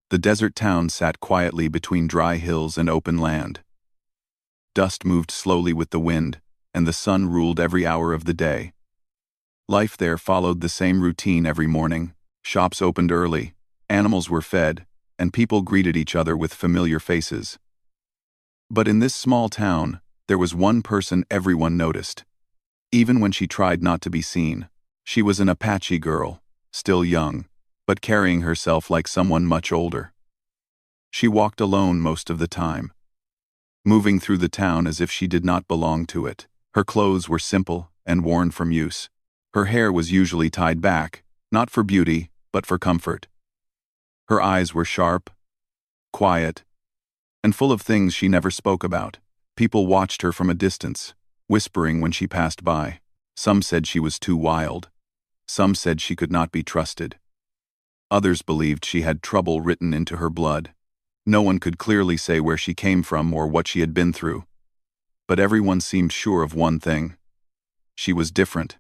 The desert town sat quietly between dry hills and open land. Dust moved slowly with the wind, and the sun ruled every hour of the day. Life there followed the same routine every morning. Shops opened early, animals were fed, and people greeted each other with familiar faces. But in this small town, there was one person everyone noticed. Even when she tried not to be seen, she was an Apache girl, still young, but carrying herself like someone much older. She walked alone most of the time, moving through the town as if she did not belong to it. Her clothes were simple and worn from use. Her hair was usually tied back, not for beauty, but for comfort. Her eyes were sharp, quiet, and full of things she never spoke about. People watched her from a distance, whispering when she passed by. Some said she was too wild. Some said she could not be trusted. Others believed she had trouble written into her blood. No one could clearly say where she came from or what she had been through. But everyone seemed sure of one thing. She was different,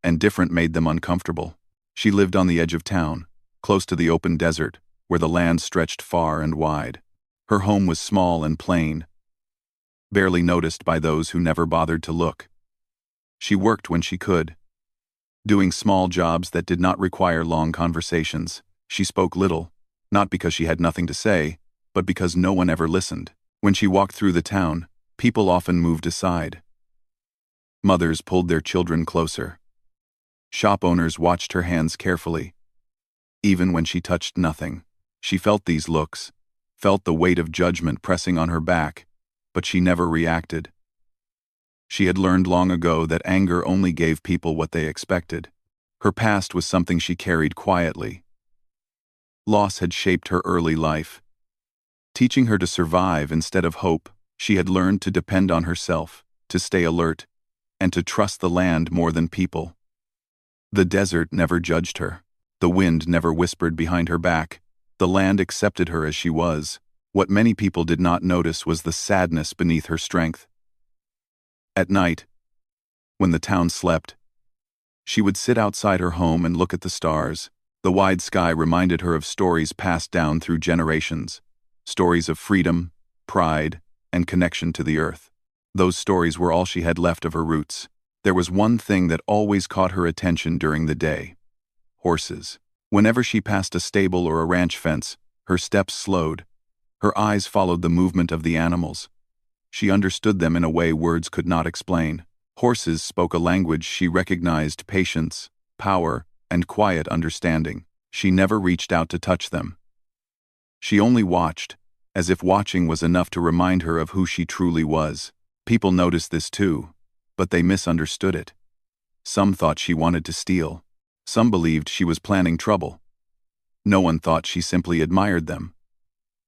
and different made them uncomfortable. She lived on the edge of town, close to the open desert, where the land stretched far and wide. Her home was small and plain, barely noticed by those who never bothered to look. She worked when she could, doing small jobs that did not require long conversations. She spoke little, not because she had nothing to say, but because no one ever listened. When she walked through the town, people often moved aside. Mothers pulled their children closer. Shop owners watched her hands carefully. Even when she touched nothing, she felt these looks, felt the weight of judgment pressing on her back, but she never reacted. She had learned long ago that anger only gave people what they expected. Her past was something she carried quietly. Loss had shaped her early life. Teaching her to survive instead of hope, she had learned to depend on herself, to stay alert, and to trust the land more than people. The desert never judged her. The wind never whispered behind her back. The land accepted her as she was. What many people did not notice was the sadness beneath her strength. At night, when the town slept, she would sit outside her home and look at the stars. The wide sky reminded her of stories passed down through generations, stories of freedom, pride, and connection to the earth. Those stories were all she had left of her roots. There was one thing that always caught her attention during the day: horses. Whenever she passed a stable or a ranch fence, her steps slowed. Her eyes followed the movement of the animals. She understood them in a way words could not explain. Horses spoke a language she recognized: patience, power, and quiet understanding. She never reached out to touch them. She only watched, as if watching was enough to remind her of who she truly was. People noticed this too, but they misunderstood it. Some thought she wanted to steal. Some believed she was planning trouble. No one thought she simply admired them,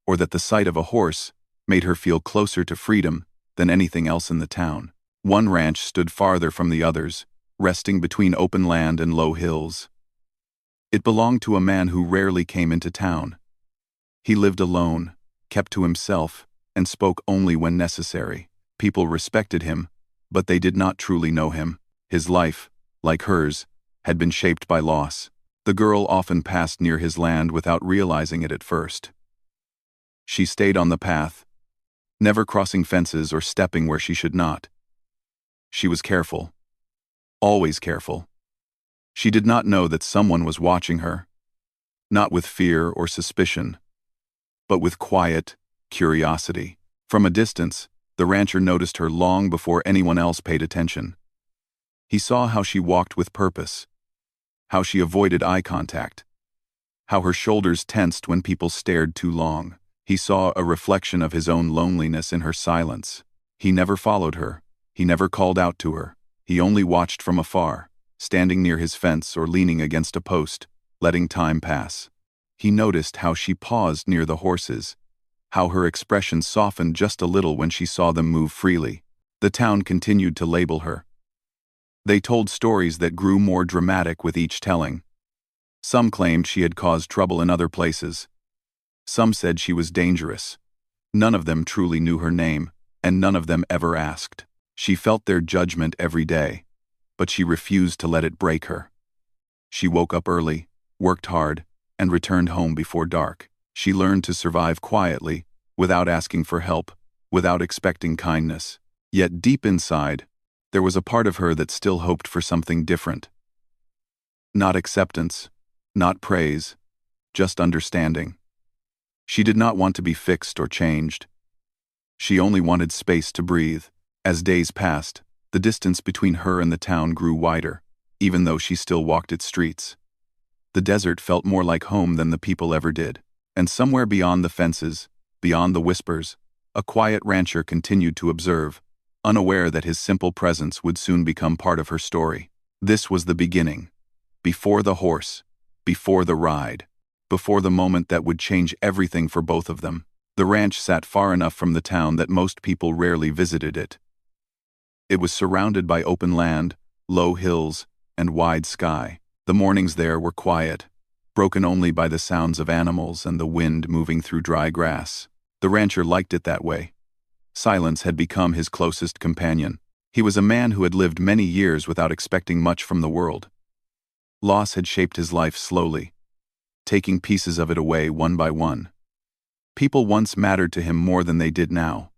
or that the sight of a horse made her feel closer to freedom than anything else in the town. One ranch stood farther from the others, resting between open land and low hills. It belonged to a man who rarely came into town. He lived alone, kept to himself, and spoke only when necessary. People respected him, but they did not truly know him. His life, like hers, had been shaped by loss. The girl often passed near his land without realizing it at first. She stayed on the path, never crossing fences or stepping where she should not. She was careful, always careful. She did not know that someone was watching her, not with fear or suspicion, but with quiet curiosity. From a distance, the rancher noticed her long before anyone else paid attention. He saw how she walked with purpose, how she avoided eye contact, how her shoulders tensed when people stared too long. He saw a reflection of his own loneliness in her silence. He never followed her. He never called out to her. He only watched from afar, standing near his fence or leaning against a post, letting time pass. He noticed how she paused near the horses, how her expression softened just a little when she saw them move freely. The town continued to label her. They told stories that grew more dramatic with each telling. Some claimed she had caused trouble in other places. Some said she was dangerous. None of them truly knew her name, and none of them ever asked. She felt their judgment every day, but she refused to let it break her. She woke up early, worked hard, and returned home before dark. She learned to survive quietly, without asking for help, without expecting kindness. Yet deep inside, there was a part of her that still hoped for something different. Not acceptance, not praise, just understanding. She did not want to be fixed or changed. She only wanted space to breathe. As days passed, the distance between her and the town grew wider, even though she still walked its streets. The desert felt more like home than the people ever did. And somewhere beyond the fences, beyond the whispers, a quiet rancher continued to observe, unaware that his simple presence would soon become part of her story. This was the beginning. Before the horse, before the ride, before the moment that would change everything for both of them. The ranch sat far enough from the town that most people rarely visited it. It was surrounded by open land, low hills, and wide sky. The mornings there were quiet, broken only by the sounds of animals and the wind moving through dry grass. The rancher liked it that way. Silence had become his closest companion. He was a man who had lived many years without expecting much from the world. Loss had shaped his life slowly, taking pieces of it away one by one. People once mattered to him more than they did now.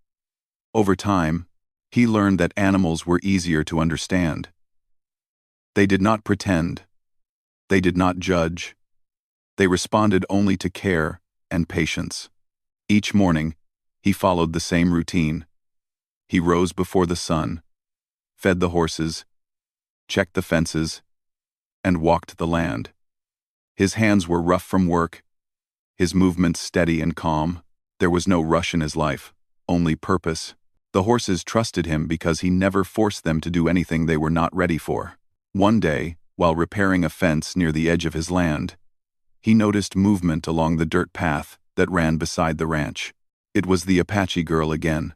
Over time, he learned that animals were easier to understand. They did not pretend. They did not judge. They responded only to care and patience. Each morning, he followed the same routine. He rose before the sun, fed the horses, checked the fences, and walked the land. His hands were rough from work, his movements steady and calm. There was no rush in his life, only purpose. The horses trusted him because he never forced them to do anything they were not ready for. One day, while repairing a fence near the edge of his land, he noticed movement along the dirt path that ran beside the ranch. It was the Apache girl again.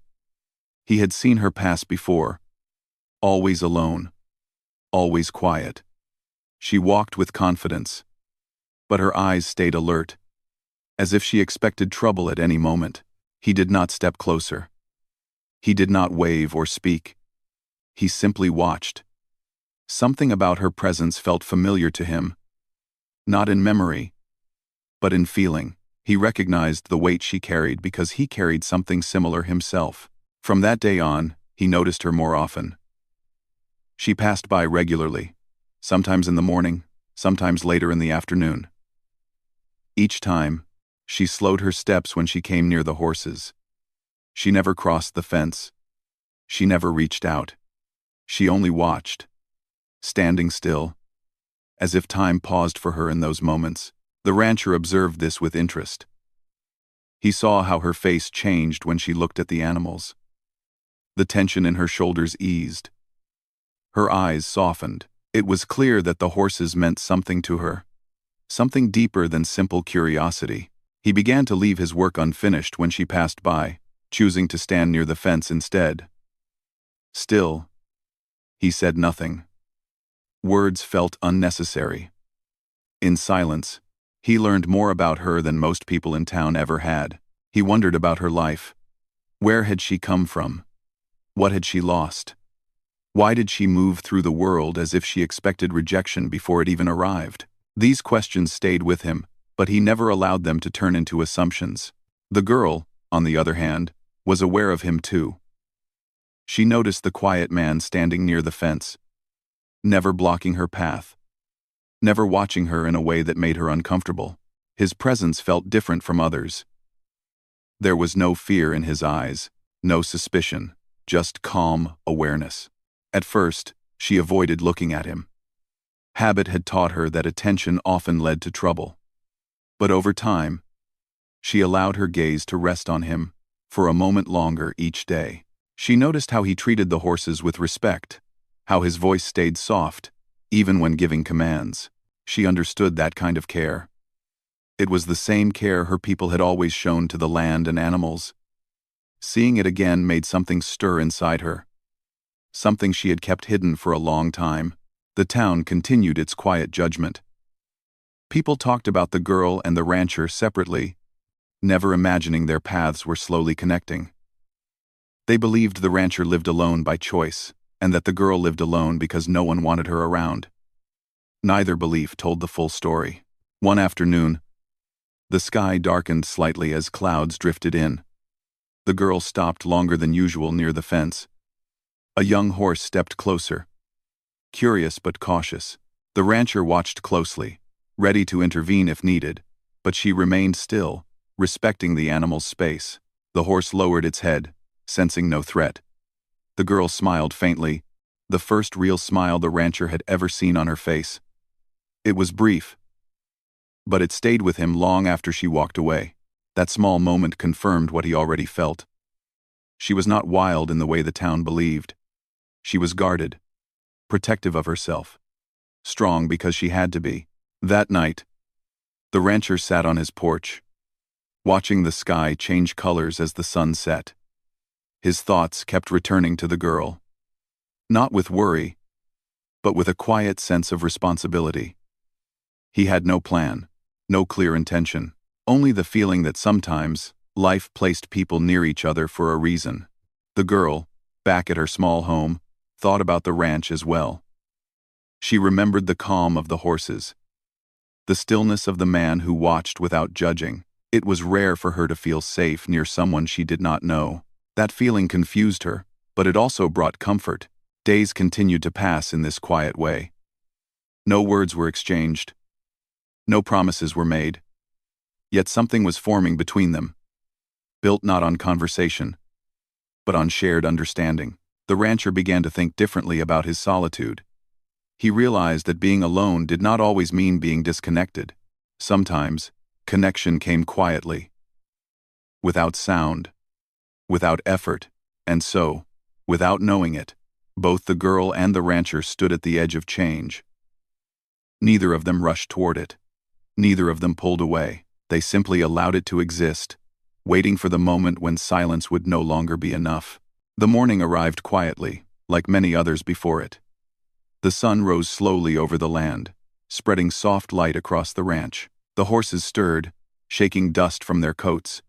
He had seen her pass before, always alone, always quiet. She walked with confidence, but her eyes stayed alert, as if she expected trouble at any moment. He did not step closer. He did not wave or speak. He simply watched. Something about her presence felt familiar to him, not in memory, but in feeling. He recognized the weight she carried because he carried something similar himself. From that day on, he noticed her more often. She passed by regularly, sometimes in the morning, sometimes later in the afternoon. Each time, she slowed her steps when she came near the horses. She never crossed the fence. She never reached out. She only watched, standing still, as if time paused for her in those moments. The rancher observed this with interest. He saw how her face changed when she looked at the animals. The tension in her shoulders eased. Her eyes softened. It was clear that the horses meant something to her, something deeper than simple curiosity. He began to leave his work unfinished when she passed by, choosing to stand near the fence instead. Still, he said nothing. Words felt unnecessary. In silence, he learned more about her than most people in town ever had. He wondered about her life. Where had she come from? What had she lost? Why did she move through the world as if she expected rejection before it even arrived? These questions stayed with him, but he never allowed them to turn into assumptions. The girl, on the other hand, was aware of him too. She noticed the quiet man standing near the fence, never blocking her path, never watching her in a way that made her uncomfortable. His presence felt different from others. There was no fear in his eyes, no suspicion, just calm awareness. At first, she avoided looking at him. Habit had taught her that attention often led to trouble. But over time, she allowed her gaze to rest on him for a moment longer each day. She noticed how he treated the horses with respect, how his voice stayed soft, even when giving commands. She understood that kind of care. It was the same care her people had always shown to the land and animals. Seeing it again made something stir inside her, something she had kept hidden for a long time. The town continued its quiet judgment. People talked about the girl and the rancher separately, never imagining their paths were slowly connecting. They believed the rancher lived alone by choice, and that the girl lived alone because no one wanted her around. Neither belief told the full story. One afternoon, The sky darkened slightly as clouds drifted in. The girl stopped longer than usual near the fence. A young horse stepped closer, curious but cautious. The rancher watched closely, ready to intervene if needed, but she remained still, respecting the animal's space. The horse lowered its head, sensing no threat. The girl smiled faintly, the first real smile the rancher had ever seen on her face. It was brief, but it stayed with him long after she walked away. That small moment confirmed what he already felt. She was not wild in the way the town believed. She was guarded, protective of herself, strong because she had to be. That night, the rancher sat on his porch, watching the sky change colors as the sun set. His thoughts kept returning to the girl, not with worry, but with a quiet sense of responsibility. He had no plan, no clear intention, only the feeling that sometimes life placed people near each other for a reason. The girl, back at her small home, thought about the ranch as well. She remembered the calm of the horses, the stillness of the man who watched without judging. It was rare for her to feel safe near someone she did not know. That feeling confused her, but it also brought comfort. Days continued to pass in this quiet way. No words were exchanged. No promises were made. Yet something was forming between them, built not on conversation, but on shared understanding. The rancher began to think differently about his solitude. He realized that being alone did not always mean being disconnected. Sometimes, connection came quietly, without sound, without effort, and so, without knowing it, both the girl and the rancher stood at the edge of change. Neither of them rushed toward it. Neither of them pulled away. They simply allowed it to exist, waiting for the moment when silence would no longer be enough. The morning arrived quietly, like many others before it. The sun rose slowly over the land, spreading soft light across the ranch. The horses stirred, shaking dust from their coats,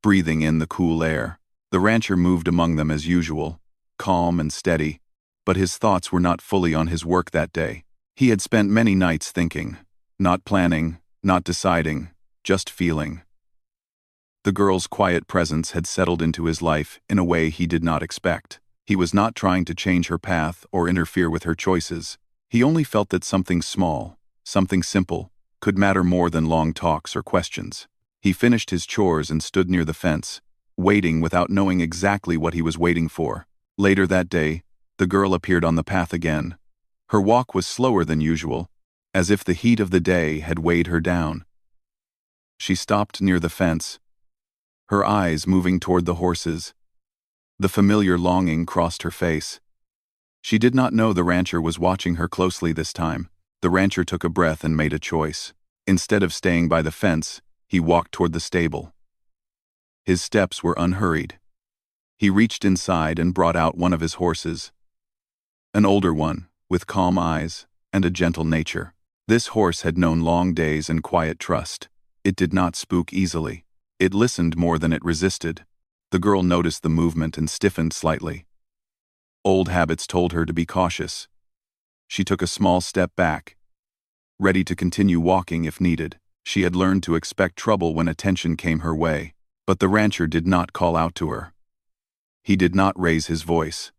breathing in the cool air. The rancher moved among them as usual, calm and steady, but his thoughts were not fully on his work that day. He had spent many nights thinking, not planning, not deciding, just feeling. The girl's quiet presence had settled into his life in a way he did not expect. He was not trying to change her path or interfere with her choices. He only felt that something small, something simple, could matter more than long talks or questions. He finished his chores and stood near the fence, waiting without knowing exactly what he was waiting for. Later that day, the girl appeared on the path again. Her walk was slower than usual, as if the heat of the day had weighed her down. She stopped near the fence, her eyes moving toward the horses. The familiar longing crossed her face. She did not know the rancher was watching her closely this time. The rancher took a breath and made a choice. Instead of staying by the fence, he walked toward the stable. His steps were unhurried. He reached inside and brought out one of his horses. An older one, with calm eyes and a gentle nature. This horse had known long days and quiet trust. It did not spook easily. It listened more than it resisted. The girl noticed the movement and stiffened slightly. Old habits told her to be cautious. She took a small step back, ready to continue walking if needed. She had learned to expect trouble when attention came her way. But the rancher did not call out to her. He did not raise his voice.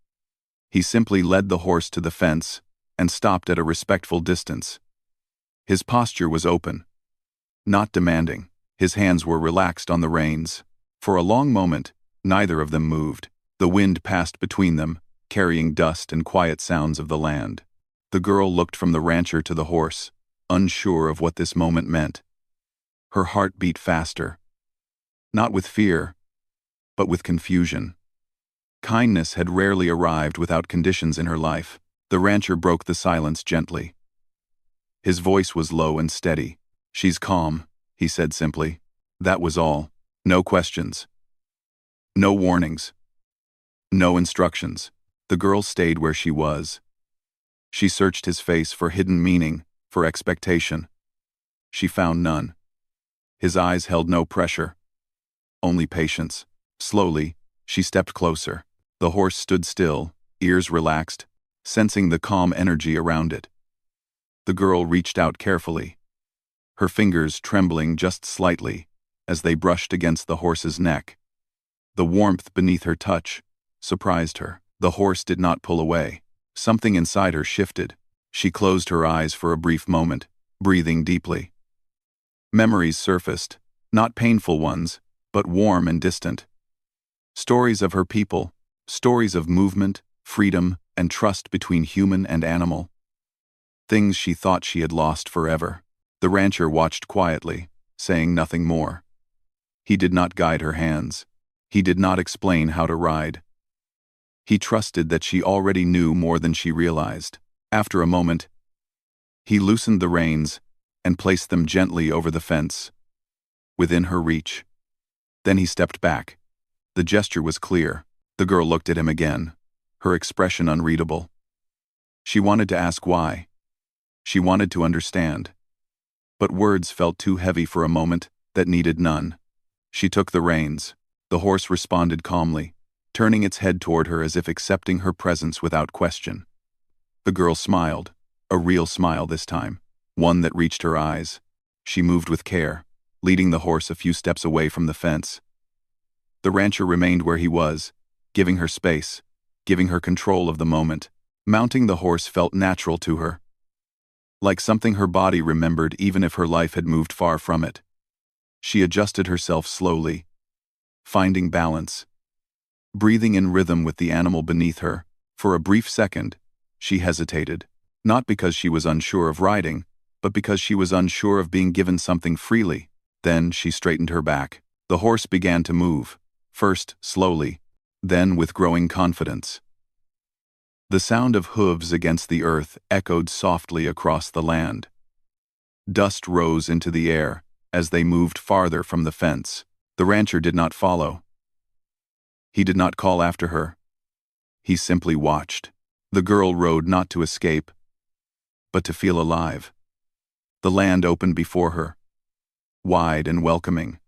He simply led the horse to the fence and stopped at a respectful distance. His posture was open, not demanding. His hands were relaxed on the reins. For a long moment, neither of them moved. The wind passed between them, carrying dust and quiet sounds of the land. The girl looked from the rancher to the horse, unsure of what this moment meant. Her heart beat faster. Not with fear, but with confusion. Kindness had rarely arrived without conditions in her life. The rancher broke the silence gently. His voice was low and steady. "She's calm," he said simply. That was all. No questions. No warnings. No instructions. The girl stayed where she was. She searched his face for hidden meaning, for expectation. She found none. His eyes held no pressure, only patience. Slowly, she stepped closer. The horse stood still, ears relaxed, sensing the calm energy around it. The girl reached out carefully. her fingers trembling just slightly as they brushed against the horse's neck. The warmth beneath her touch surprised her. The horse did not pull away. Something inside her shifted. She closed her eyes for a brief moment, breathing deeply. Memories surfaced, not painful ones, but warm and distant. Stories of her people, stories of movement, freedom, and trust between human and animal. Things she thought she had lost forever. The rancher watched quietly, saying nothing more. He did not guide her hands. He did not explain how to ride. He trusted that she already knew more than she realized. After a moment, he loosened the reins and placed them gently over the fence, within her reach. Then he stepped back. The gesture was clear. The girl looked at him again, her expression unreadable. She wanted to ask why. She wanted to understand. But words felt too heavy for a moment that needed none. She took the reins. The horse responded calmly, turning its head toward her as if accepting her presence without question. The girl smiled, a real smile this time, one that reached her eyes. She moved with care, leading the horse a few steps away from the fence. The rancher remained where he was, giving her space, giving her control of the moment. Mounting the horse felt natural to her, like something her body remembered even if her life had moved far from it. She adjusted herself slowly, finding balance, breathing in rhythm with the animal beneath her. For a brief second, she hesitated, not because she was unsure of riding, but because she was unsure of being given something freely. Then she straightened her back. The horse began to move, first slowly, then with growing confidence. The sound of hooves against the earth echoed softly across the land. Dust rose into the air as they moved farther from the fence. The rancher did not follow. He did not call after her. He simply watched. The girl rode not to escape, but to feel alive. The land opened before her, wide and welcoming.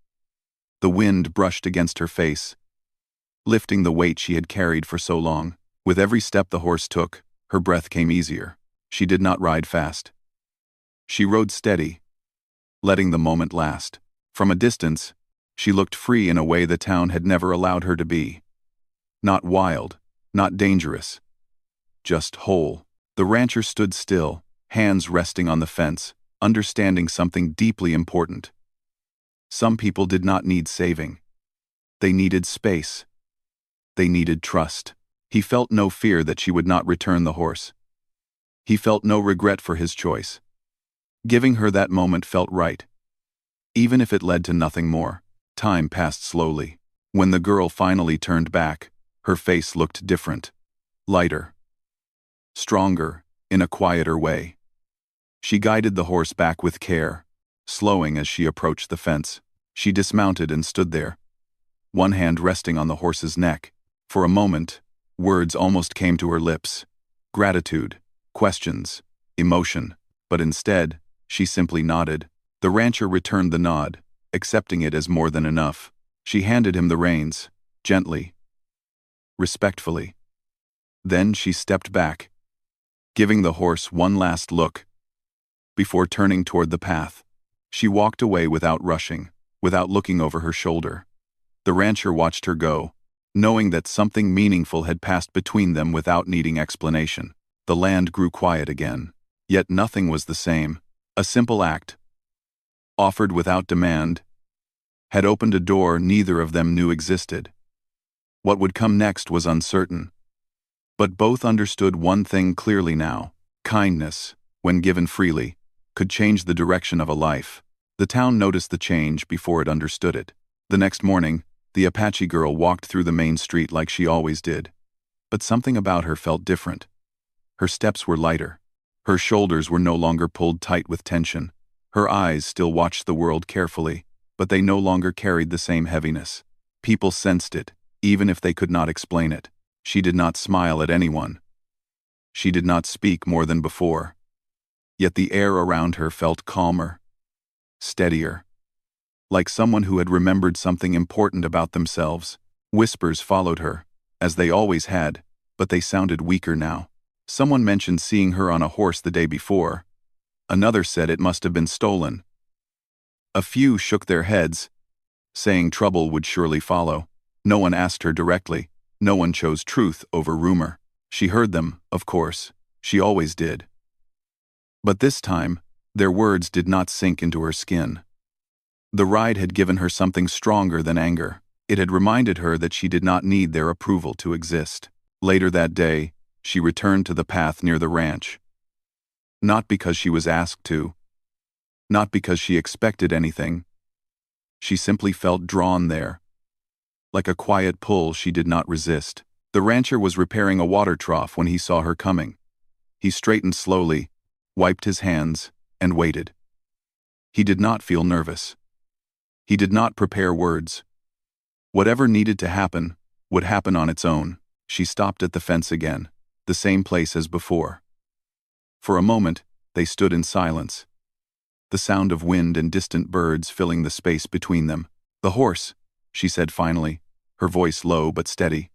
The wind brushed against her face, lifting the weight she had carried for so long. With every step the horse took, her breath came easier. She did not ride fast. She rode steady, letting the moment last. From a distance, she looked free in a way the town had never allowed her to be. Not wild, not dangerous, just whole. The rancher stood still, hands resting on the fence, understanding something deeply important. Some people did not need saving. They needed space. They needed trust. He felt no fear that she would not return the horse. He felt no regret for his choice. Giving her that moment felt right, even if it led to nothing more. Time passed slowly. When the girl finally turned back, her face looked different, lighter, stronger, in a quieter way. She guided the horse back with care, slowing as she approached the fence. She dismounted and stood there, one hand resting on the horse's neck. For a moment, words almost came to her lips. Gratitude, questions, emotion. But instead, she simply nodded. The rancher returned the nod, accepting it as more than enough. She handed him the reins, gently, respectfully. Then she stepped back, giving the horse one last look. Before turning toward the path, she walked away without rushing, without looking over her shoulder. The rancher watched her go, knowing that something meaningful had passed between them without needing explanation. The land grew quiet again, yet nothing was the same. A simple act, offered without demand, had opened a door neither of them knew existed. What would come next was uncertain. But both understood one thing clearly now: kindness, when given freely, could change the direction of a life. The town noticed the change before it understood it. The next morning, the Apache girl walked through the main street like she always did. But something about her felt different. Her steps were lighter. Her shoulders were no longer pulled tight with tension. Her eyes still watched the world carefully, but they no longer carried the same heaviness. People sensed it, even if they could not explain it. She did not smile at anyone. She did not speak more than before. Yet the air around her felt calmer, steadier, like someone who had remembered something important about themselves. Whispers followed her, as they always had, but they sounded weaker now. Someone mentioned seeing her on a horse the day before. Another said it must have been stolen. A few shook their heads, saying trouble would surely follow. No one asked her directly. No one chose truth over rumor. She heard them, of course. She always did. But this time, their words did not sink into her skin. The ride had given her something stronger than anger. It had reminded her that she did not need their approval to exist. Later that day, she returned to the path near the ranch. Not because she was asked to. Not because she expected anything. She simply felt drawn there. Like a quiet pull she did not resist. The rancher was repairing a water trough when he saw her coming. He straightened slowly, wiped his hands, and waited. He did not feel nervous. He did not prepare words. Whatever needed to happen would happen on its own. She stopped at the fence again, the same place as before. For a moment, they stood in silence. The sound of wind and distant birds filling the space between them. "The horse," she said finally, her voice low but steady.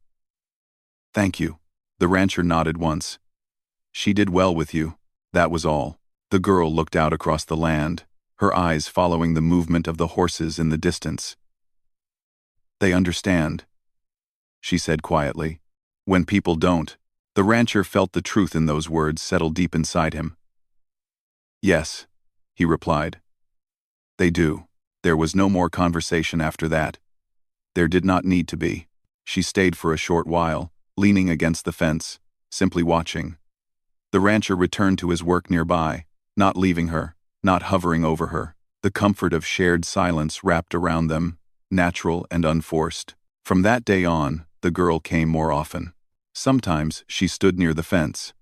"Thank you." The rancher nodded once. "She did well with you, that was all." The girl looked out across the land, her eyes following the movement of the horses in the distance. "They understand," she said quietly. "When people don't." The rancher felt the truth in those words settle deep inside him. "Yes," he replied. "They do." There was no more conversation after that. There did not need to be. She stayed for a short while, leaning against the fence, simply watching. The rancher returned to his work nearby, not leaving her, not hovering over her. The comfort of shared silence wrapped around them, natural and unforced. From that day on, the girl came more often. Sometimes she stood near the fence.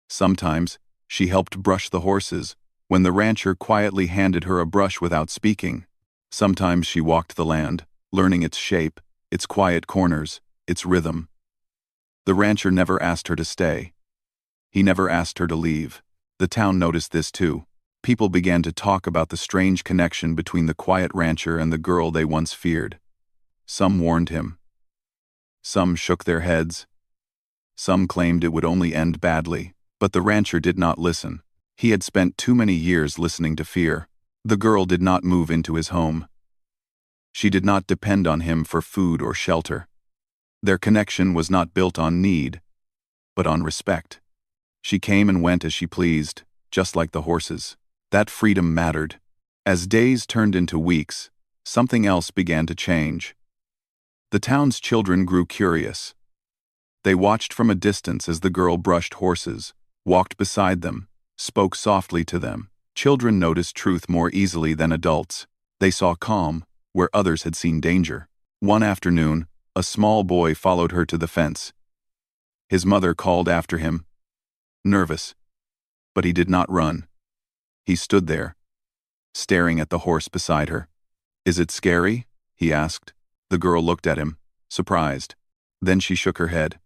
Sometimes she helped brush the horses, when the rancher quietly handed her a brush without speaking. Sometimes she walked the land, learning its shape, its quiet corners, its rhythm. The rancher never asked her to stay. He never asked her to leave. The town noticed this too. People began to talk about the strange connection between the quiet rancher and the girl they once feared. Some warned him. Some shook their heads. Some claimed it would only end badly. But the rancher did not listen. He had spent too many years listening to fear. The girl did not move into his home. She did not depend on him for food or shelter. Their connection was not built on need, but on respect. She came and went as she pleased, just like the horses. That freedom mattered. As days turned into weeks, something else began to change. The town's children grew curious. They watched from a distance as the girl brushed horses, walked beside them, spoke softly to them. Children noticed truth more easily than adults. They saw calm where others had seen danger. One afternoon, a small boy followed her to the fence. His mother called after him, nervous, but he did not run. He stood there, staring at the horse beside her. "Is it scary?" he asked. The girl looked at him, surprised. Then she shook her head.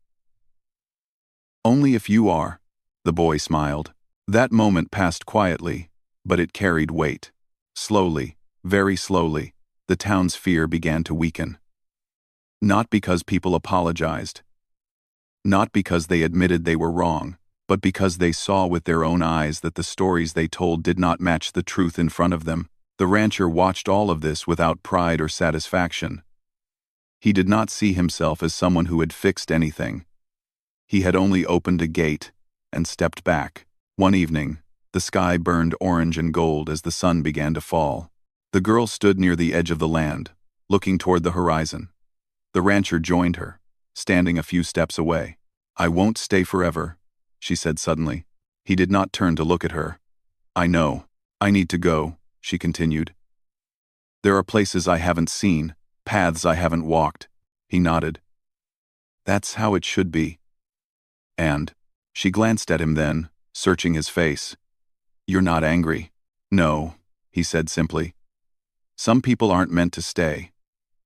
"Only if you are," the boy smiled. That moment passed quietly, but it carried weight. Slowly, very slowly, the town's fear began to weaken. Not because people apologized. Not because they admitted they were wrong, but because they saw with their own eyes that the stories they told did not match the truth in front of them. The rancher watched all of this without pride or satisfaction. He did not see himself as someone who had fixed anything. He had only opened a gate and stepped back. One evening, the sky burned orange and gold as the sun began to fall. The girl stood near the edge of the land, looking toward the horizon. The rancher joined her, standing a few steps away. "I won't stay forever," she said suddenly. He did not turn to look at her. "I know. I need to go," she continued. "There are places I haven't seen, paths I haven't walked." He nodded. "That's how it should be." And she glanced at him then, searching his face. "You're not angry?" "No," he said simply. "Some people aren't meant to stay.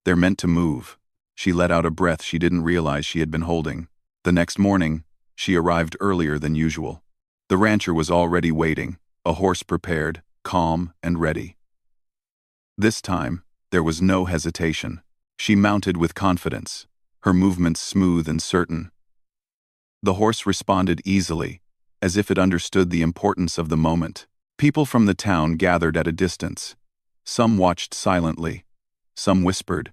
They're meant to move." She let out a breath she didn't realize she had been holding. The next morning, she arrived earlier than usual. The rancher was already waiting, a horse prepared, calm and ready. This time, there was no hesitation. She mounted with confidence, her movements smooth and certain. The horse responded easily, as if it understood the importance of the moment. People from the town gathered at a distance. Some watched silently. Some whispered.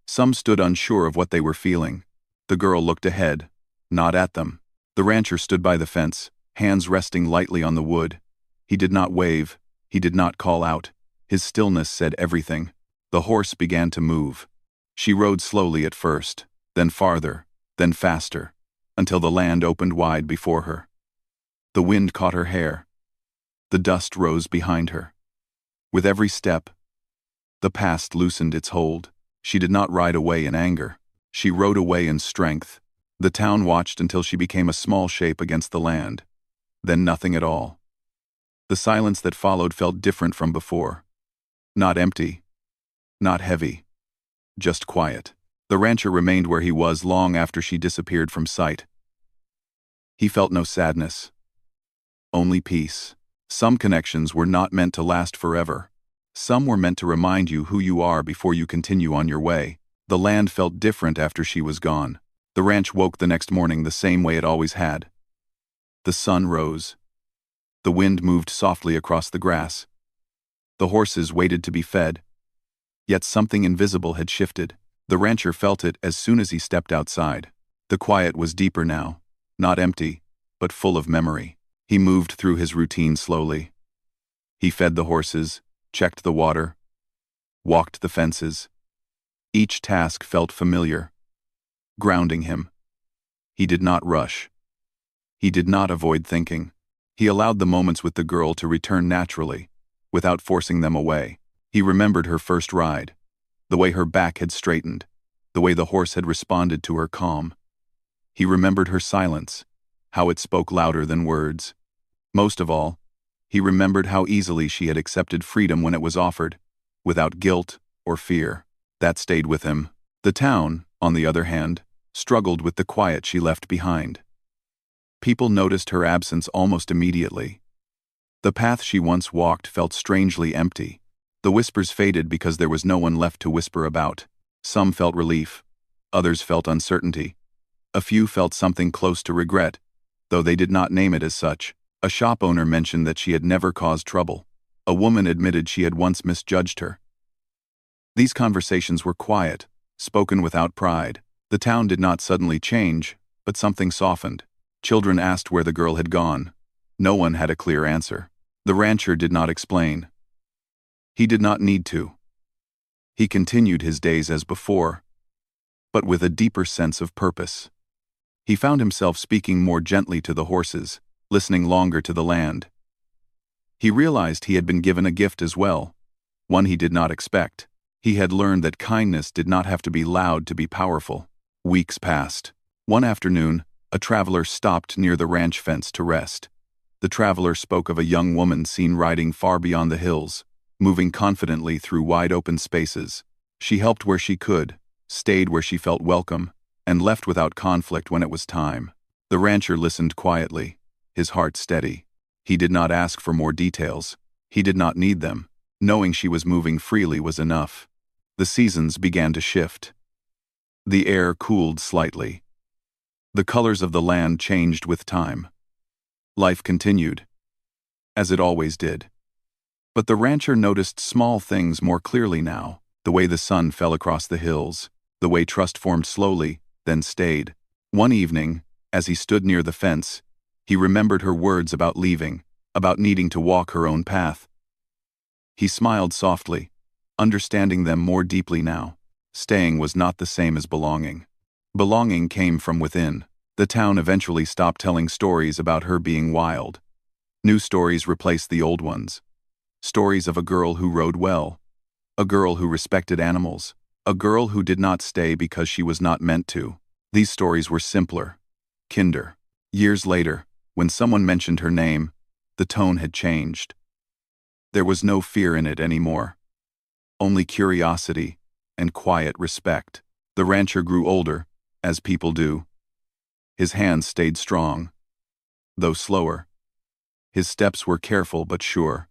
Some stood unsure of what they were feeling. The girl looked ahead, not at them. The rancher stood by the fence, hands resting lightly on the wood. He did not wave. He did not call out. His stillness said everything. The horse began to move. She rode slowly at first, then farther, then faster, until the land opened wide before her. The wind caught her hair. The dust rose behind her. With every step, the past loosened its hold. She did not ride away in anger. She rode away in strength. The town watched until she became a small shape against the land. Then nothing at all. The silence that followed felt different from before. Not empty. Not heavy. Just quiet. The rancher remained where he was long after she disappeared from sight. He felt no sadness. Only peace. Some connections were not meant to last forever. Some were meant to remind you who you are before you continue on your way. The land felt different after she was gone. The ranch woke the next morning the same way it always had. The sun rose. The wind moved softly across the grass. The horses waited to be fed. Yet something invisible had shifted. The rancher felt it as soon as he stepped outside. The quiet was deeper now, not empty, but full of memory. He moved through his routine slowly. He fed the horses, checked the water, walked the fences. Each task felt familiar, grounding him. He did not rush. He did not avoid thinking. He allowed the moments with the girl to return naturally, without forcing them away. He remembered her first ride, the way her back had straightened, the way the horse had responded to her calm. He remembered her silence, how it spoke louder than words. Most of all, he remembered how easily she had accepted freedom when it was offered, without guilt or fear. That stayed with him. The town, on the other hand, struggled with the quiet she left behind. People noticed her absence almost immediately. The path she once walked felt strangely empty. The whispers faded because there was no one left to whisper about. Some felt relief. Others felt uncertainty. A few felt something close to regret, though they did not name it as such. A shop owner mentioned that she had never caused trouble. A woman admitted she had once misjudged her. These conversations were quiet, spoken without pride. The town did not suddenly change, but something softened. Children asked where the girl had gone. No one had a clear answer. The rancher did not explain. He did not need to. He continued his days as before, but with a deeper sense of purpose. He found himself speaking more gently to the horses, listening longer to the land. He realized he had been given a gift as well, one he did not expect. He had learned that kindness did not have to be loud to be powerful. Weeks passed. One afternoon, a traveler stopped near the ranch fence to rest. The traveler spoke of a young woman seen riding far beyond the hills, moving confidently through wide-open spaces. She helped where she could, stayed where she felt welcome, and left without conflict when it was time. The rancher listened quietly, his heart steady. He did not ask for more details. He did not need them. Knowing she was moving freely was enough. The seasons began to shift. The air cooled slightly. The colors of the land changed with time. Life continued, as it always did. But the rancher noticed small things more clearly now, the way the sun fell across the hills, the way trust formed slowly, then stayed. One evening, as he stood near the fence, he remembered her words about leaving, about needing to walk her own path. He smiled softly, understanding them more deeply now. Staying was not the same as belonging. Belonging came from within. The town eventually stopped telling stories about her being wild. New stories replaced the old ones. Stories of a girl who rode well, a girl who respected animals, a girl who did not stay because she was not meant to. These stories were simpler, kinder. Years later, when someone mentioned her name, the tone had changed. There was no fear in it anymore. Only curiosity and quiet respect. The rancher grew older, as people do. His hands stayed strong, though slower. His steps were careful but sure.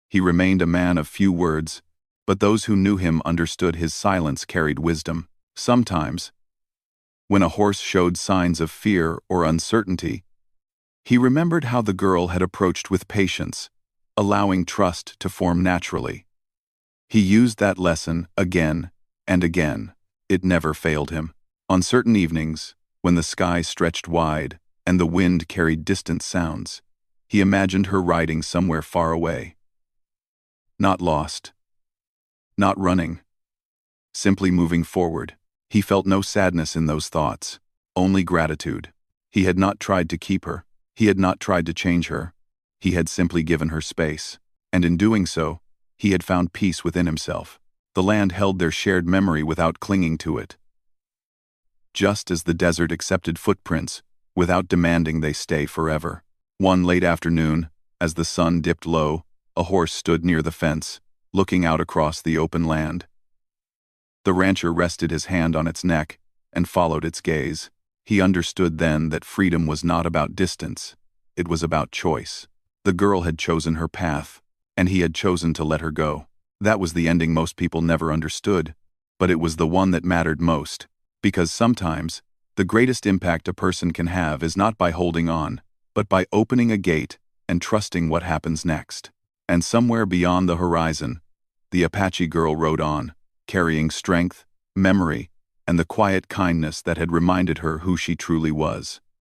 He remained a man of few words, but those who knew him understood his silence carried wisdom. Sometimes, when a horse showed signs of fear or uncertainty, he remembered how the girl had approached with patience, allowing trust to form naturally. He used that lesson again and again. It never failed him. On certain evenings, when the sky stretched wide and the wind carried distant sounds, he imagined her riding somewhere far away. Not lost. Not running. Simply moving forward. He felt no sadness in those thoughts, only gratitude. He had not tried to keep her. He had not tried to change her. He had simply given her space. And in doing so, he had found peace within himself. The land held their shared memory without clinging to it. Just as the desert accepted footprints, without demanding they stay forever. One late afternoon, as the sun dipped low, a horse stood near the fence, looking out across the open land. The rancher rested his hand on its neck and followed its gaze. He understood then that freedom was not about distance. It was about choice. The girl had chosen her path, and he had chosen to let her go. That was the ending most people never understood, but it was the one that mattered most, because sometimes, the greatest impact a person can have is not by holding on, but by opening a gate and trusting what happens next. And somewhere beyond the horizon, the Apache girl rode on, carrying strength, memory, and the quiet kindness that had reminded her who she truly was.